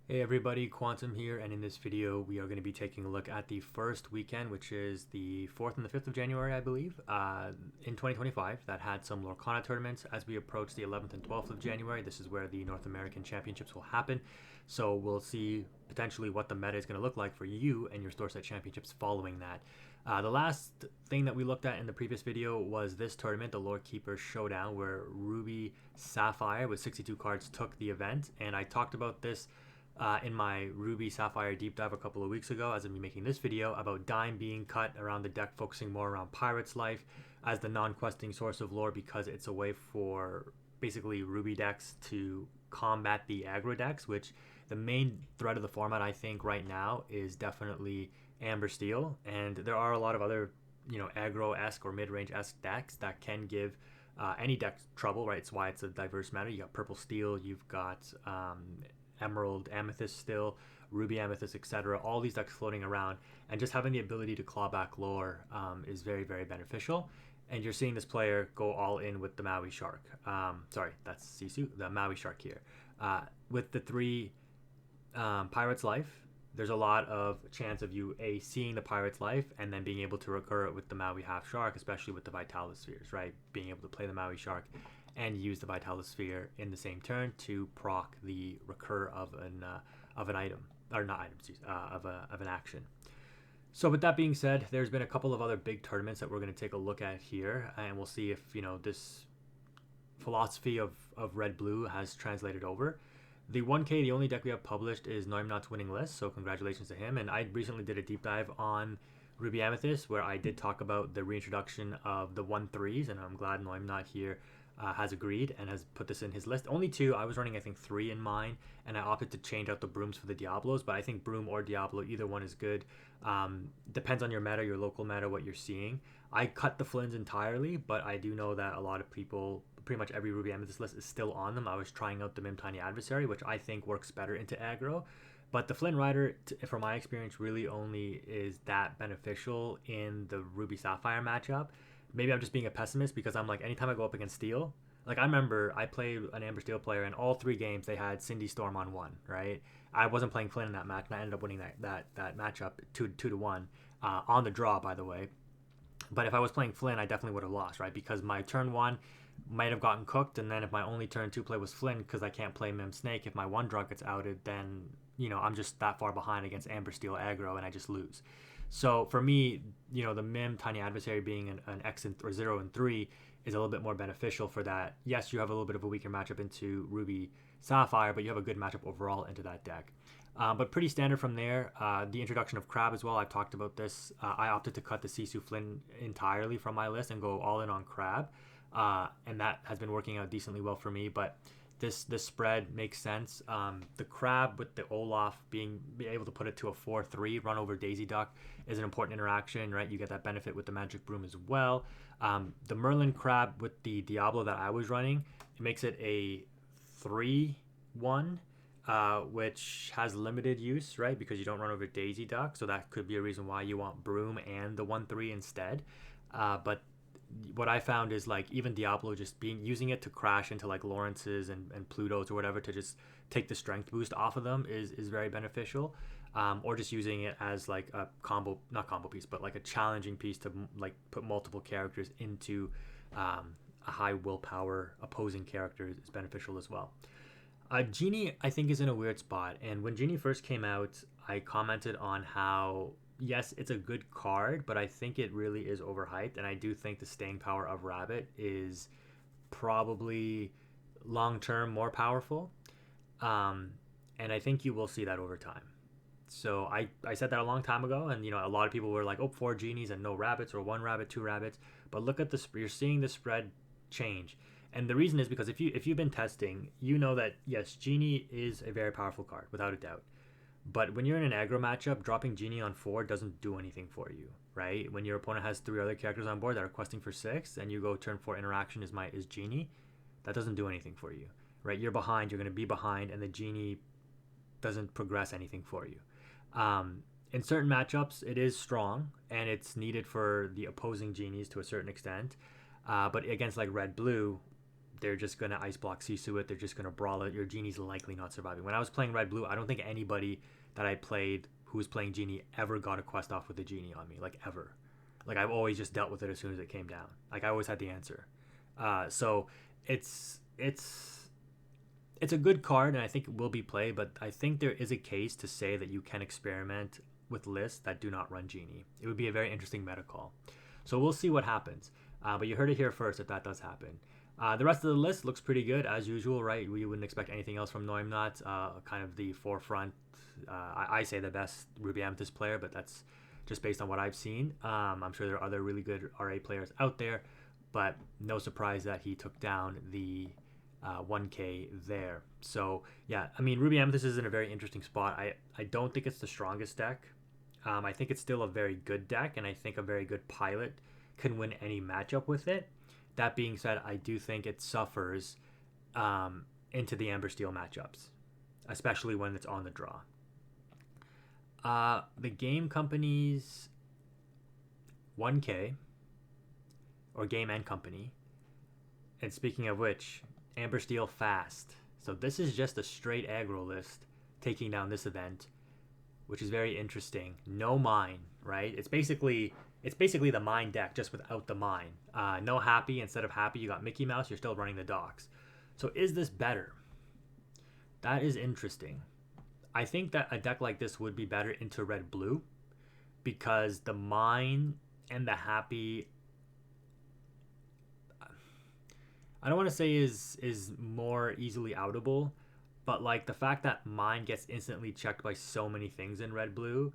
Hey everybody, Quantum here, and in this video we are going to be taking a look at the first weekend, which is the 4th and the 5th of January, I believe, in 2025, that had some Lorcana tournaments. As we approach the 11th and 12th of January, this is where the North American Championships will happen, so we'll see potentially what the meta is going to look like for you and your store set championships following that. The last thing that we looked at in the previous video was this tournament, the Lore Keeper Showdown, where Ruby Sapphire with 62 cards took the event, and I talked about this in my Ruby Sapphire deep dive a couple of weeks ago, as I'm making this video, about Dime being cut around the deck, focusing more around Pirate's Life as the non-questing source of lore, because it's a way for basically Ruby decks to combat the aggro decks, which the main thread of the format, I think, right now is definitely Amber Steel, and there are a lot of other, aggro-esque or mid-range-esque decks that can give any deck trouble, right? It's why it's a diverse meta. You got Purple Steel, you've got Emerald, Amethyst still, Ruby Amethyst, etc. All these decks floating around, and just having the ability to claw back lore is very, very beneficial. And you're seeing this player go all in with the Maui Shark. Sorry, that's Sisu, the Maui Shark here. With the three Pirate's Life, there's a lot of chance of you seeing the Pirate's Life and then being able to recur it with the Maui Half Shark, especially with the Vitalis Spheres, right? Being able to play the Maui Shark and use the Vitalis Sphere in the same turn to proc the recur of an item, or not item, of an action. So with that being said, there's been a couple of other big tournaments that we're going to take a look at here, and we'll see if this philosophy of red blue has translated over. The 1K, the only deck we have published is Noimnot's winning list, so congratulations to him. And I recently did a deep dive on Ruby Amethyst, where I did talk about the reintroduction of the 1-3s, and I'm glad Noimnot here has agreed and has put this in his list. Only two. I was running, I think, 3 in mine, and I opted to change out the Brooms for the Diablos, but I think Broom or Diablo, either one is good. Depends on your meta, your local meta, what you're seeing. I cut the Flins entirely, but I do know that a lot of people, pretty much every Ruby Amethyst list is still on them. I was trying out the Mim Tiny Adversary, which I think works better into aggro. But the Flynn Rider, from my experience, really only is that beneficial in the Ruby Sapphire matchup. Maybe I'm just being a pessimist, because I'm like, anytime I go up against Steel, like I remember I played an Amber Steel player, and all 3 games they had Cindy Storm on 1, right? I wasn't playing Flynn in that match, and I ended up winning that matchup 2-1 on the draw, by the way. But if I was playing Flynn, I definitely would have lost, right? Because my turn 1 might have gotten cooked, and then if my only turn 2 play was Flynn, because I can't play Mim Snake, if my 1 draw gets outed, then I'm just that far behind against Amber Steel aggro, and I just lose. So for me, the Mim Tiny Adversary being an X or 0 and 3 is a little bit more beneficial for that. Yes, you have a little bit of a weaker matchup into Ruby Sapphire, but you have a good matchup overall into that deck. But pretty standard from there. The introduction of Crab as well. I've talked about this. I opted to cut the Sisu Flynn entirely from my list and go all in on Crab, and that has been working out decently well for me. But this spread makes sense. The Crab with the Olaf being able to put it to a 4-3 run over Daisy Duck is an important interaction, right? You get that benefit with the Magic Broom as well. The Merlin Crab with the Diablo that I was running, it makes it a 3-1. Which has limited use, right? Because you don't run over Daisy Duck, so that could be a reason why you want Broom and the 1-3 instead. But what I found is, like, even Diablo just using it to crash into like Lawrence's and Pluto's or whatever, to just take the strength boost off of them is very beneficial. Or just using it as like a not combo piece, but like a challenging piece to like put multiple characters into a high willpower opposing character is beneficial as well. Genie, I think, is in a weird spot. And when Genie first came out, I commented on how, yes, it's a good card, but I think it really is overhyped. And I do think the staying power of Rabbit is probably long term more powerful. And I think you will see that over time. So I said that a long time ago, and a lot of people were like, oh, 4 genies and no rabbits, or 1 rabbit, 2 rabbits. But look at you're seeing the spread change. And the reason is because if you've been testing, you know that yes, Genie is a very powerful card, without a doubt. But when you're in an aggro matchup, dropping Genie on 4 doesn't do anything for you, right? When your opponent has 3 other characters on board that are questing for 6, and you go turn 4 interaction is Genie, that doesn't do anything for you, right? You're behind, you're going to be behind, and the Genie doesn't progress anything for you. In certain matchups, it is strong, and it's needed for the opposing Genies to a certain extent. But against like red blue, they're just going to ice block Sisu it. They're just going to brawl it. Your Genie's likely not surviving. When I was playing red blue, I don't think anybody that I played who was playing Genie ever got a quest off with a Genie on me, like ever. Like I've always just dealt with it as soon as it came down. Like I always had the answer. So it's a good card, and I think it will be played. But I think there is a case to say that you can experiment with lists that do not run Genie. It would be a very interesting meta call. So we'll see what happens. But you heard it here first if that does happen. The rest of the list looks pretty good as usual, right? We wouldn't expect anything else from Noimnot. Kind of the forefront. I say the best Ruby Amethyst player, but that's just based on what I've seen. I'm sure there are other really good RA players out there, but no surprise that he took down the 1K there. So yeah, I mean, Ruby Amethyst is in a very interesting spot. I don't think it's the strongest deck. I think it's still a very good deck, and I think a very good pilot can win any matchup with it. That being said, I do think it suffers into the Amber Steel matchups, especially when it's on the draw. The game company's 1K, or game and company, and speaking of which, Amber Steel fast. So this is just a straight aggro list taking down this event, which is very interesting. No mine, right? It's basically the mine deck just without the mine. No happy. Instead of happy, you got Mickey Mouse. You're still running the docks. So is this better? That is interesting. I think that a deck like this would be better into red blue because the mine and the happy, I don't want to say is more easily outable, but like the fact that mine gets instantly checked by so many things in red blue,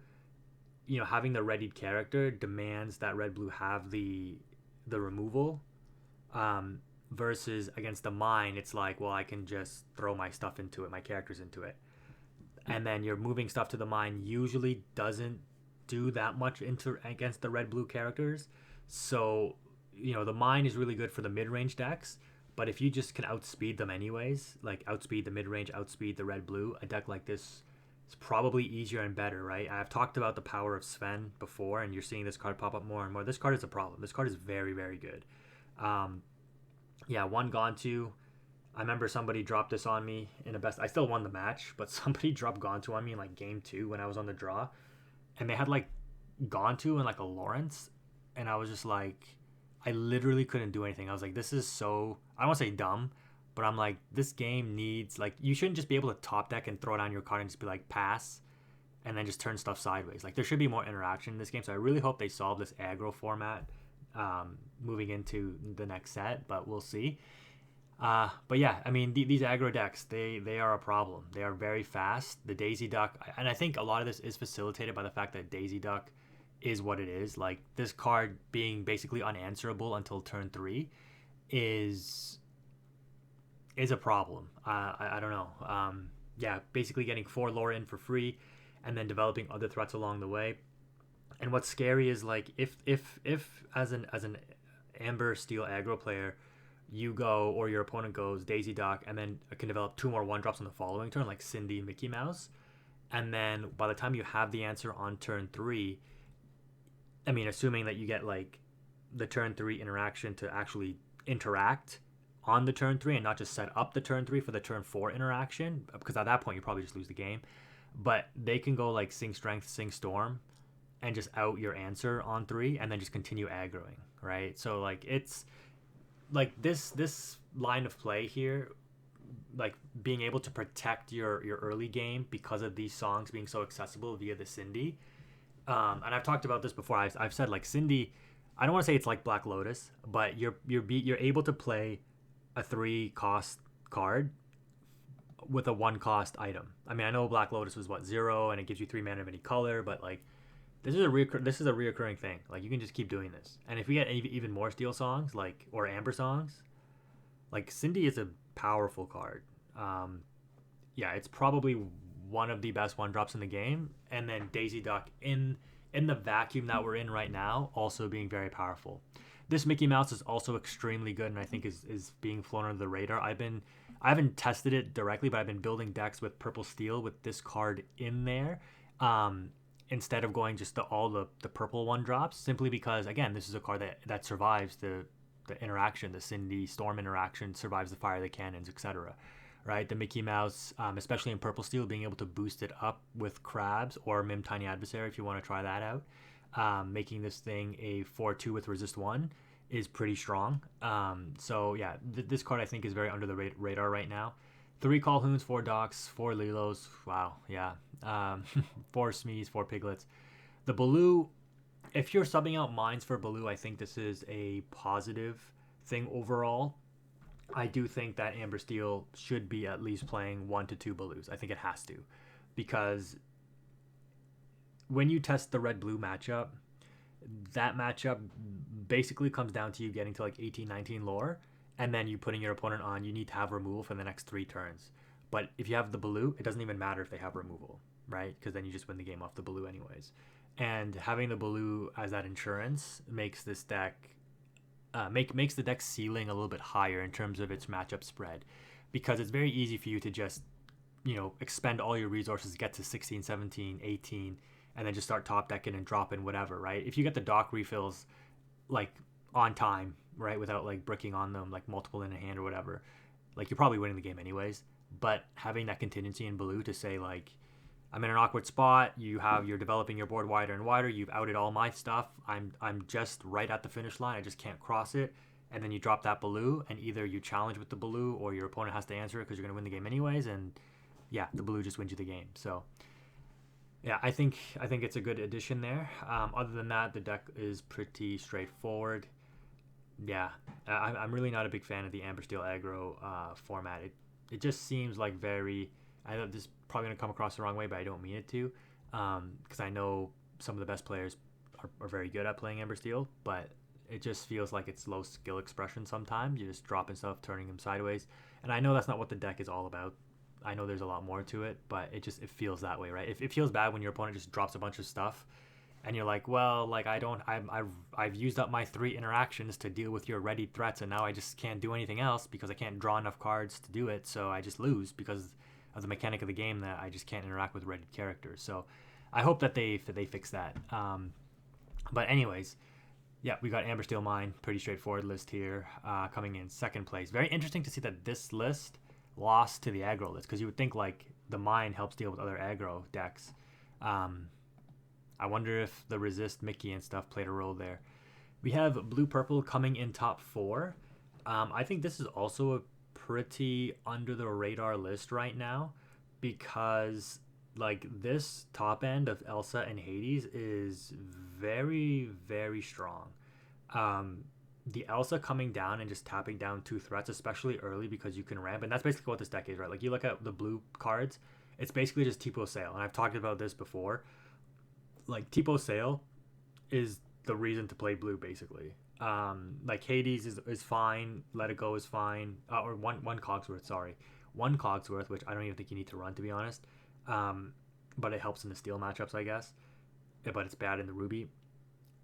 you know, having the readied character demands that red blue have the removal, versus against the mine, it's like, well, I can just throw my stuff into it, my characters into it. And then you're moving stuff to the mine usually doesn't do that much against the red blue characters. So, you know, the mine is really good for the mid-range decks, but if you just can outspeed them anyways, like outspeed the mid-range, outspeed the red blue, a deck like this is probably easier and better, right? I've talked about the power of Sven before, and you're seeing this card pop up more and more. This card is a problem. This card is very, very good. Yeah, one Gontu. I remember somebody dropped this on me in a best. I still won the match, but somebody dropped Gontu on me in like game 2 when I was on the draw, and they had like Gontu and like a Lawrence, and I was just like, I literally couldn't do anything. I was like, this is so, I don't want to say dumb, but I'm like, this game needs, like, you shouldn't just be able to top deck and throw down your card and just be like pass and then just turn stuff sideways. Like, there should be more interaction in this game, so I really hope they solve this aggro format moving into the next set, but we'll see. But yeah, I mean, these aggro decks, they are a problem. They are very fast. The Daisy Duck, and I think a lot of this is facilitated by the fact that Daisy Duck is what it is. Like, this card being basically unanswerable until turn 3 is a problem. I don't know. Yeah, basically getting 4 lore in for free and then developing other threats along the way. And what's scary is, like, if as an Amber Steel aggro player, you go, or your opponent goes Daisy Duck, and then can develop 2 more 1-drops on the following turn, like Cindy and Mickey Mouse, and then by the time you have the answer on turn 3, I mean, assuming that you get like the turn 3 interaction to actually interact on the turn 3 and not just set up the turn 3 for the turn 4 interaction, because at that point you probably just lose the game. But they can go like Sing Strength, Sing Storm, and just out your answer on 3, and then just continue aggroing, right? So like, it's like this line of play here, like being able to protect your early game because of these songs being so accessible via the Cindy. And I've talked about this before. I've said, like, Cindy, I don't want to say it's like Black Lotus, but you're able to play a 3-cost card with a 1-cost item. I mean, I know Black Lotus was 0, and it gives you 3 mana of any color, but like, this is a reoccurring thing. Like, you can just keep doing this. And if we get even more Steel songs, like, or Amber songs, like, Cindy is a powerful card. Yeah, it's probably one of the best 1-drops in the game, and then Daisy Duck in the vacuum that we're in right now also being very powerful. This Mickey Mouse is also extremely good, and I think is being flown under the radar. I haven't tested it directly, but I've been building decks with Purple Steel with this card in there, instead of going just to all the purple 1-drops, simply because, again, this is a card that survives the the interaction, the Cindy Storm interaction, survives the fire of the cannons, etc. Right? The Mickey Mouse, especially in Purple Steel, being able to boost it up with crabs or Mim Tiny Adversary if you want to try that out. Making this thing a 4/2 with resist 1 is pretty strong. So yeah, this card I think is very under the radar right now. 3 Calhouns, 4 Docks, 4 Lilos. Wow, yeah. 4 Smees, 4 Piglets. The Baloo, if you're subbing out mines for Baloo, I think this is a positive thing overall. I do think that Amber Steel should be at least playing 1 to 2 Baloos. I think it has to. Because when you test the red-blue matchup, that matchup basically comes down to you getting to like 18, 19 lore, and then you putting your opponent on, you need to have removal for the next 3 turns. But if you have the Baloo, it doesn't even matter if they have removal, right? Because then you just win the game off the Baloo anyways. And having the Baloo as that insurance makes this deck makes the deck ceiling a little bit higher in terms of its matchup spread, because it's very easy for you to just, you know, expend all your resources, get to 16, 17, 18, and then just start top decking and dropping whatever, right? If you get the dock refills like on time, right, without like bricking on them like multiple in a hand or whatever, like you're probably winning the game anyways. But having that contingency in Baloo to say like, I'm in an awkward spot, you're developing your board wider and wider, you've outed all my stuff, I'm just right at the finish line, I just can't cross it, and then you drop that Baloo, and either you challenge with the Baloo or your opponent has to answer it because you're going to win the game anyways, and yeah, the Baloo just wins you the game. So yeah, I think it's a good addition there. Other than that, the deck is pretty straightforward. Yeah, I'm really not a big fan of the Amber Steel aggro format. It just seems like very, I know this is probably going to come across the wrong way, but I don't mean it to, because I know some of the best players are very good at playing Amber Steel, but it just feels like it's low skill expression sometimes. You're just dropping stuff, turning them sideways, and I know that's not what the deck is all about. I know there's a lot more to it, but it feels that way, right? It feels bad when your opponent just drops a bunch of stuff, and you're like, well, like I've used up my 3 interactions to deal with your ready threats, and now I just can't do anything else because I can't draw enough cards to do it, so I just lose because of the mechanic of the game that I just can't interact with ready characters. So I hope that they fix that. But anyways, yeah, we got Amber Steel Mine, pretty straightforward list here, coming in second place. Very interesting to see that this list lost to the aggro list, because you would think like the Mine helps deal with other aggro decks. I wonder if the resist Mickey and stuff played a role there. We have Blue Purple coming in top 4. I think this is also a pretty under the radar list right now, because like this top end of Elsa and Hades is very, very strong. The Elsa coming down and just tapping down 2 threats, especially early, because you can ramp, and that's basically what this deck is, right? Like you look at the blue cards, it's basically just Tipo Sail, and I've talked about this before. Like Tipo Sail is the reason to play blue, basically. Like Hades is fine, Let It Go is fine, or one Cogsworth, sorry, 1 Cogsworth, which I don't even think you need to run, to be honest. But it helps in the steel matchups, I guess. But it's bad in the Ruby.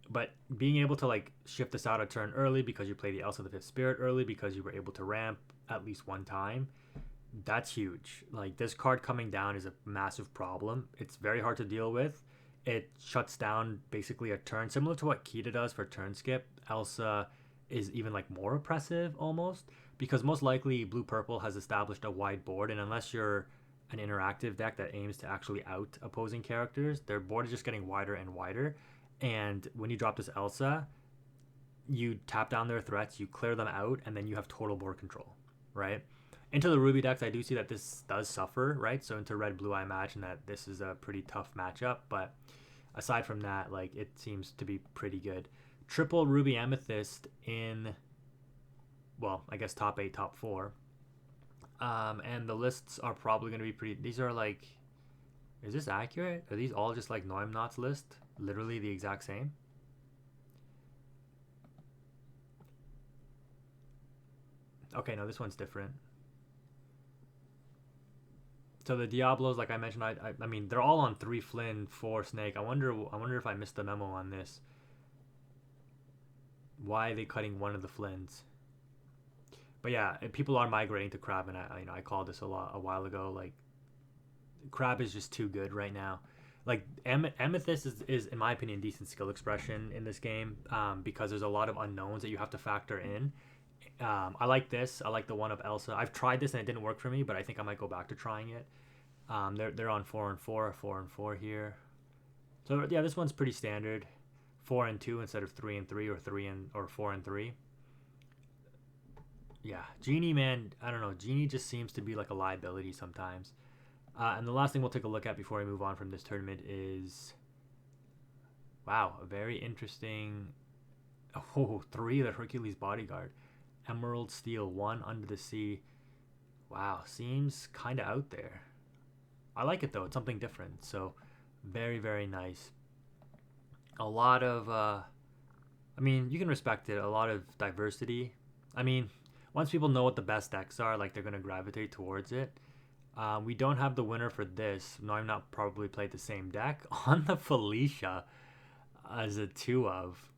But being able to like shift this out a turn early because you play the Elsa the Fifth Spirit early because you were able to ramp at least 1 time, that's huge. Like this card coming down is a massive problem. It's very hard to deal with. It shuts down basically a turn, similar to what Kita does for turn skip. Elsa is even like more oppressive almost, because most likely Blue Purple has established a wide board, and unless you're an interactive deck that aims to actually out opposing characters, their board is just getting wider and wider. And when you drop this Elsa, you tap down their threats, you clear them out, and then you have total board control, right? Into the Ruby decks, I do see that this does suffer, right? So into Red Blue, I imagine that this is a pretty tough matchup, but aside from that, like it seems to be pretty good. Triple Ruby Amethyst in, well, I guess top 8, top 4. And the lists are probably going to be pretty, these are like, is this accurate? Are these all just like Noimnot's list? Literally the exact same? Okay, no, this one's different. So the Diablos, like I mentioned, I mean, they're all on 3 Flynn, 4 Snake. I wonder if I missed the memo on this. Why are they cutting one of the Flynns? But yeah, people are migrating to Crab, and I called this a while ago. Like, Crab is just too good right now. like Amethyst is in my opinion decent skill expression in this game, because there's a lot of unknowns that you have to factor in. I like this. I like the one of Elsa. I've tried this and it didn't work for me, but I think I might go back to trying it. They're on 4 and 4, 4 and 4 here. So yeah, this one's pretty standard. 4 and 2 instead of 3 and 3, or 4 and 3. Yeah, Genie, man, I don't know. Genie just seems to be like a liability sometimes. And the last thing we'll take a look at before we move on from this tournament is, wow, a very interesting. Oh, 3, the Hercules Bodyguard. Emerald Steel, 1 Under the Sea. Wow, seems kind of out there. I like it though. It's something different. So very, very nice. A lot of, I mean, you can respect it. A lot of diversity. I mean, once people know what the best decks are, like, they're going to gravitate towards it. We don't have the winner for this. No, I'm not probably played the same deck. On the Felicia as a 2 of.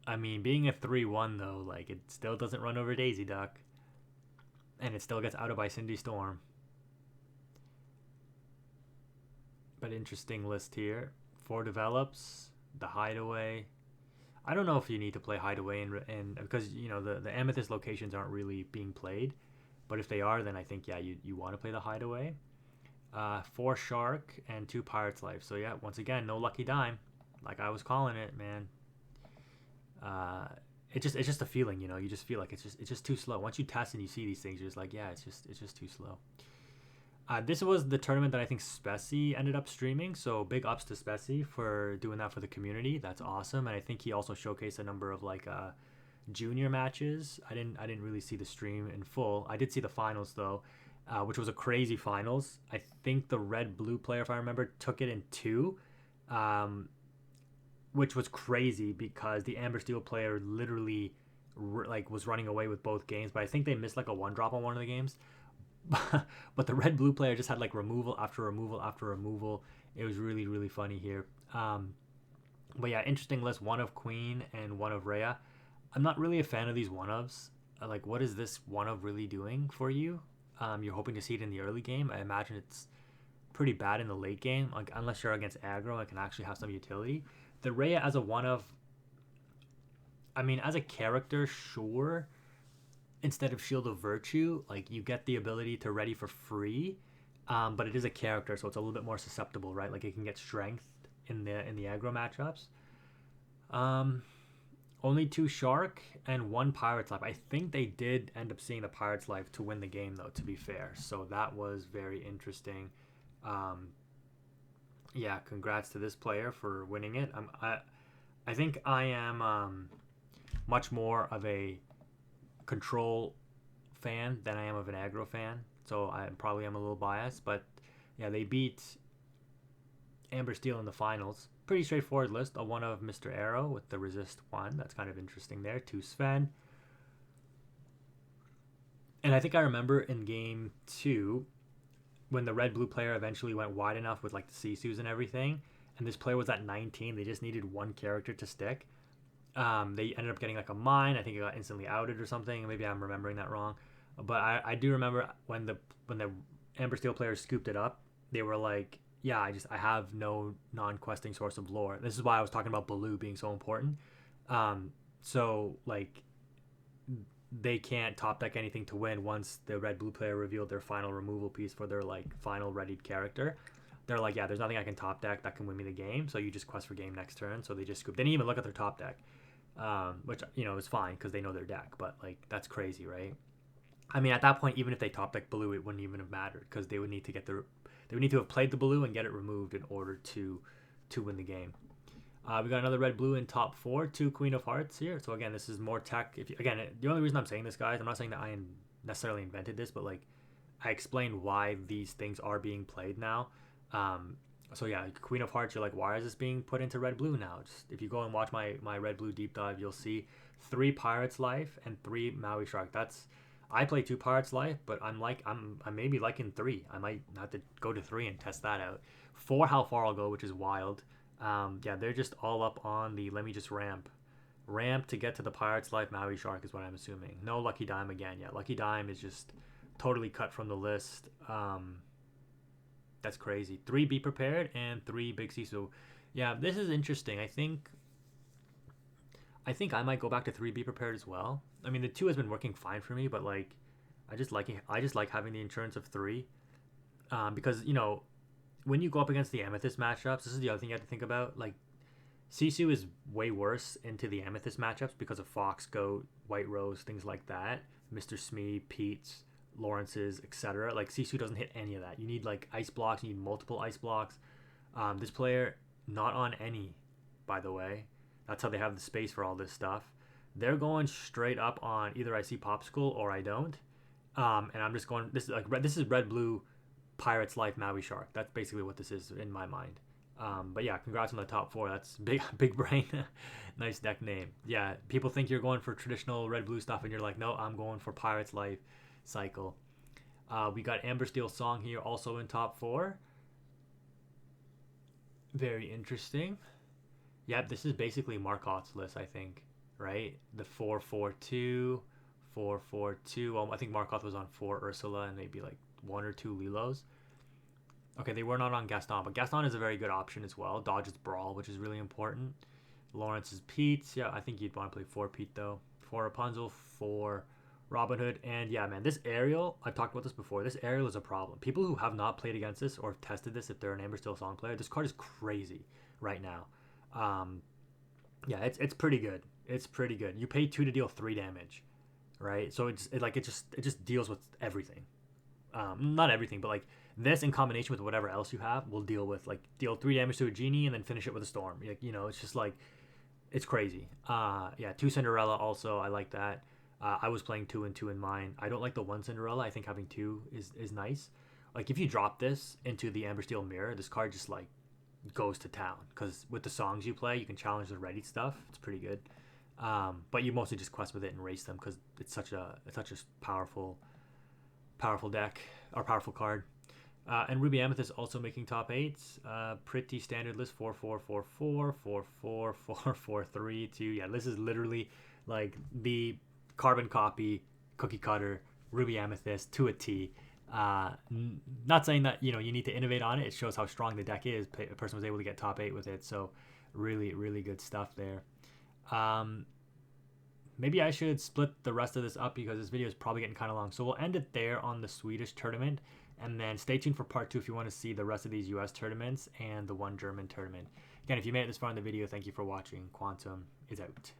I mean, being a 3-1 though, like, it still doesn't run over Daisy Duck. And it still gets out of by Cindy Storm. But interesting list here. 4 develops. The Hideaway. I don't know if you need to play Hideaway and because, you know, the Amethyst locations aren't really being played. But if they are, then I think, yeah, you want to play the Hideaway. 4 Shark and 2 Pirate's Life. So yeah, once again, no Lucky Dime. Like I was calling it, man. It's just a feeling, you know. You just feel like it's just too slow. Once you test and you see these things, you're just like, yeah, it's just too slow. This was the tournament that I think Spessy ended up streaming, so big ups to Spessy for doing that for the community. That's awesome, and I think he also showcased a number of like junior matches. I didn't really see the stream in full. I did see the finals though, which was a crazy finals. I think the red blue player, if I remember, took it in 2, which was crazy because the amber steel player literally like was running away with both games. But I think they missed like a 1-drop on one of the games. But the red blue player just had like removal after removal after removal. It was really, really funny here. But yeah, interesting list. 1 of Queen and 1 of Rhea. I'm not really a fan of these 1-ofs. Like, what is this 1-of really doing for you? You're hoping to see it in the early game. I imagine it's pretty bad in the late game, like unless you're against aggro, it can actually have some utility. The Rhea as a 1-of, I mean, as a character, sure. Instead of Shield of Virtue, like, you get the ability to ready for free, but it is a character, so it's a little bit more susceptible, right? Like, it can get strength in the aggro matchups. Only 2 Shark and 1 Pirate's Life. I think they did end up seeing the Pirate's Life to win the game, though, to be fair. So that was very interesting. Yeah, congrats to this player for winning it. I think I am much more of a control fan than I am of an aggro fan, so I probably am a little biased. But yeah, they beat Amber Steel in the finals. Pretty straightforward list. A 1 of Mr. Arrow with the resist 1. That's kind of interesting there. 2 Sven. And I think I remember in game 2 when the red blue player eventually went wide enough with like the Sisus and everything, and this player was at 19. They just needed 1 character to stick. They ended up getting like a mine. I think it got instantly outed or something. Maybe I'm remembering that wrong, but I do remember when the Amber Steel players scooped it up, they were like, yeah, I have no non-questing source of lore. This is why I was talking about Baloo being so important. So like, they can't top deck anything to win once the red blue player revealed their final removal piece for their like final readied character. They're like, yeah, there's nothing I can top deck that can win me the game, so you just quest for game next turn. So they just scoop. They didn't even look at their top deck, which, you know, is fine because they know their deck, but like, that's crazy, right? I mean, at that point, even if they top deck Baloo, it wouldn't even have mattered because they would need to have played the Baloo and get it removed in order to win the game. We got another red blue in top 4, 2 Queen of Hearts here. So again, this is more tech. Again, the only reason I'm saying this, guys, I'm not saying that I necessarily invented this, but like, I explained why these things are being played now. So yeah, Queen of Hearts, you're like, why is this being put into red blue now? Just, if you go and watch my red blue deep dive, you'll see 3 Pirates Life and 3 Maui Shark. I play 2 Pirates Life, but I maybe liking 3. I might have to go to 3 and test that out. 4 How Far I'll Go, which is wild. Yeah, they're just all up on the let me just ramp to get to the Pirates Life Maui Shark is what I'm assuming. No Lucky Dime again. Yeah, Lucky Dime is just totally cut from the list. That's crazy. 3 be prepared and 3 big Sisu. Yeah, this is interesting. I think I might go back to 3 be prepared as well. I mean, the 2 has been working fine for me, but like I just like having the insurance of 3, because when you go up against the Amethyst matchups, this is the other thing you have to think about. Like, Sisu is way worse into the Amethyst matchups because of Fox, Goat, White Rose, things like that. Mr. Smee, Pete's, Lawrence's, etc. Like, Sisu doesn't hit any of that. You need like ice blocks. You need multiple ice blocks. This player not on any, by the way. That's how they have the space for all this stuff. They're going straight up on either I see Popsicle or I don't. And I'm just going. This is like red. This is red blue, Pirates Life Maui Shark. That's basically what this is in my mind. But yeah, congrats on the top 4. That's big brain. Nice deck name. Yeah, people think you're going for traditional red blue stuff, and you're like, no, I'm going for Pirates Life Cycle. We got Amber Steel Song here, also in top 4. Very interesting. Yep, this is basically Markot's list, I think, right? The 4-4-2, 4-4-2. Well, I think Markot was on 4 Ursula and maybe like 1 or 2 Lilos. Okay, they were not on Gaston, but Gaston is a very good option as well. Dodges Brawl, which is really important. Lawrence is Pete. Yeah, I think you'd want to play 4 Pete, though. 4 Rapunzel, 4 Robin Hood. And yeah, man, this Ariel, I've talked about this before. This Ariel is a problem. People who have not played against this or tested this, if they're an Amber Steel Song player, this card is crazy right now. Yeah, it's pretty good. It's pretty good. You pay 2 to deal 3 damage, right? So it just deals with everything. Not everything, but like this in combination with whatever else you have will deal 3 damage to a genie and then finish it with a storm. Like, it's just like, it's crazy. Yeah, 2 Cinderella also, I like that. I was playing 2 and 2 in mine. I don't like the 1 Cinderella. I think having 2 is nice. Like, if you drop this into the Amber Steel Mirror, this card just like goes to town, because with the songs you play, you can challenge the ready stuff. It's pretty good. But you mostly just quest with it and race them, because it's such a powerful deck, or powerful card. And Ruby Amethyst also making top 8s. Pretty standard list: 4-4-4-4, 4-4-4-4-3, 2. Yeah, this is literally like the carbon copy, cookie cutter Ruby Amethyst to a T. Not saying that you need to innovate on it. It shows how strong the deck is. A person was able to get top 8 with it, so really, really good stuff there. Maybe I should split the rest of this up, because this video is probably getting kind of long. So we'll end it there on the Swedish tournament, and then stay tuned for part 2 if you want to see the rest of these US tournaments and the one German tournament. Again, if you made it this far in the video, thank you for watching. Quantum is out.